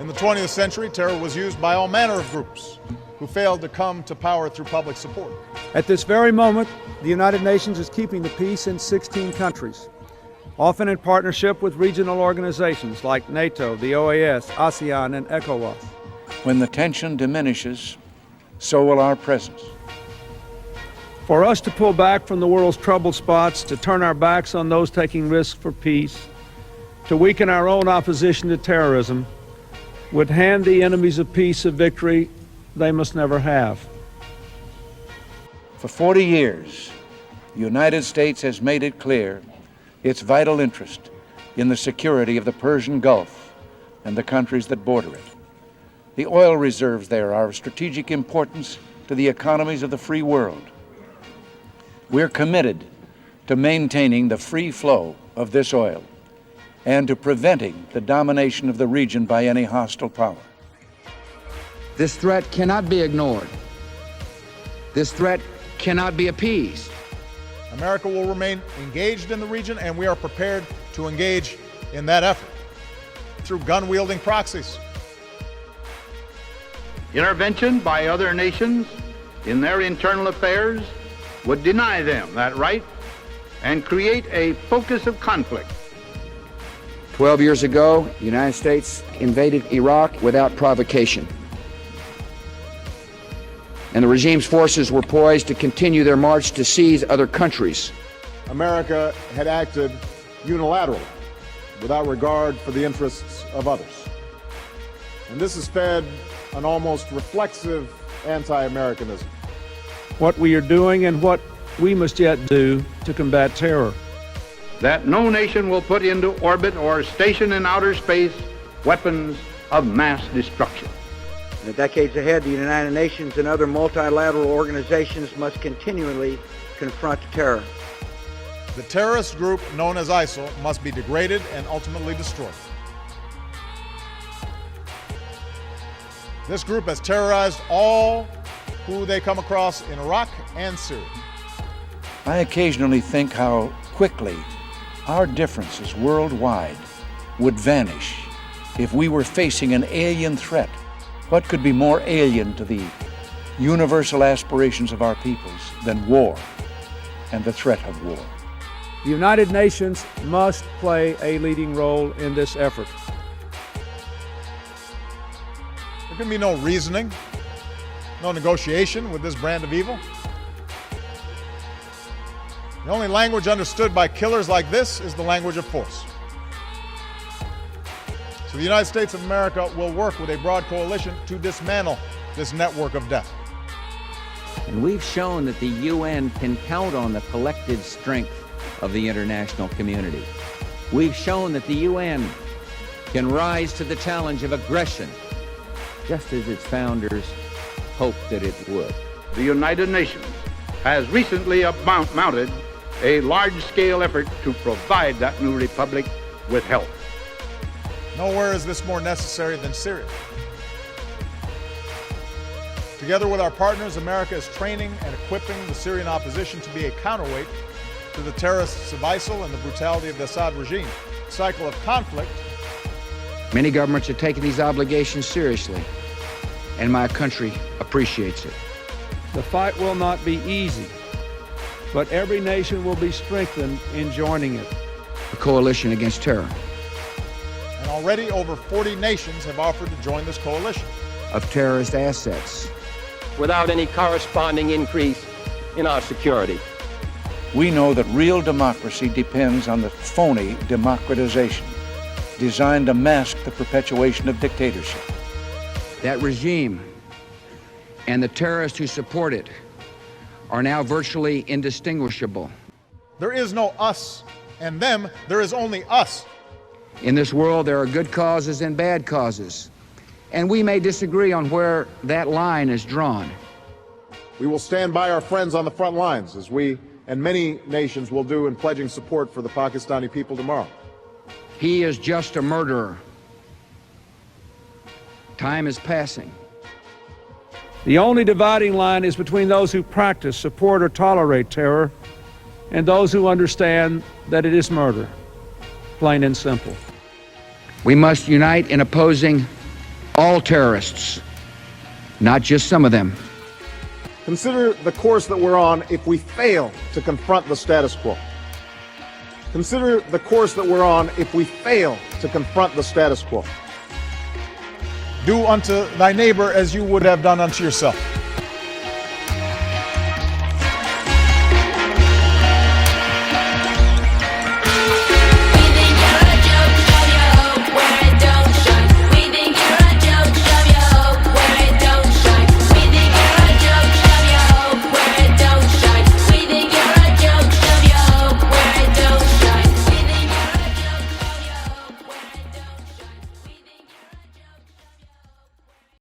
In the 20th century, terror was used by all manner of groups who failed to come to power through public support. At this very moment, the United Nations is keeping the peace in 16 countries, often in partnership with regional organizations like NATO, the OAS, ASEAN, and ECOWAS. When the tension diminishes, so will our presence. For us to pull back from the world's troubled spots, to turn our backs on those taking risks for peace, to weaken our own opposition to terrorism, would hand the enemies of peace a victory they must never have. For 40 years, the United States has made it clear its vital interest in the security of the Persian Gulf and the countries that border it. The oil reserves there are of strategic importance to the economies of the free world. We're committed to maintaining the free flow of this oil and to preventing the domination of the region by any hostile power. This threat cannot be ignored. This threat cannot be appeased. America will remain engaged in the region, and we are prepared to engage in that effort through gun-wielding proxies. Intervention by other nations in their internal affairs would deny them that right and create a focus of conflict. 12 years ago, the United States invaded Iraq without provocation. And the regime's forces were poised to continue their march to seize other countries. America had acted unilaterally, without regard for the interests of others. And this has fed an almost reflexive anti-Americanism. What we are doing and what we must yet do to combat terror. That no nation will put into orbit or station in outer space weapons of mass destruction. In the decades ahead, the United Nations and other multilateral organizations must continually confront terror. The terrorist group known as ISIL must be degraded and ultimately destroyed. This group has terrorized all who they come across in Iraq and Syria. I occasionally think how quickly our differences worldwide would vanish if we were facing an alien threat. What could be more alien to the universal aspirations of our peoples than war and the threat of war? The United Nations must play a leading role in this effort. There can be no reasoning, no negotiation with this brand of evil. The only language understood by killers like this is the language of force. So the United States of America will work with a broad coalition to dismantle this network of death. And we've shown that the UN can count on the collective strength of the international community. We've shown that the UN can rise to the challenge of aggression, just as its founders hoped that it would. The United Nations has recently mounted a large-scale effort to provide that new republic with help. Nowhere is this more necessary than Syria. Together with our partners, America is training and equipping the Syrian opposition to be a counterweight to the terrorists of ISIL and the brutality of the Assad regime. A cycle of conflict. Many governments are taking these obligations seriously, and my country appreciates it. The fight will not be easy, but every nation will be strengthened in joining it. A coalition against terror. And already over 40 nations have offered to join this coalition. Of terrorist assets. Without any corresponding increase in our security. We know that real democracy depends on the phony democratization designed to mask the perpetuation of dictatorship. That regime and the terrorists who support it are now virtually indistinguishable. There is no us and them, there is only us. In this world, there are good causes and bad causes, and we may disagree on where that line is drawn. We will stand by our friends on the front lines, as we and many nations will do in pledging support for the Pakistani people tomorrow. He is just a murderer. Time is passing. The only dividing line is between those who practice, support, or tolerate terror and those who understand that it is murder, plain and simple. We must unite in opposing all terrorists, not just some of them. Consider the course that we're on if we fail to confront the status quo. Consider the course that we're on if we fail to confront the status quo. Do unto thy neighbor as you would have done unto yourself.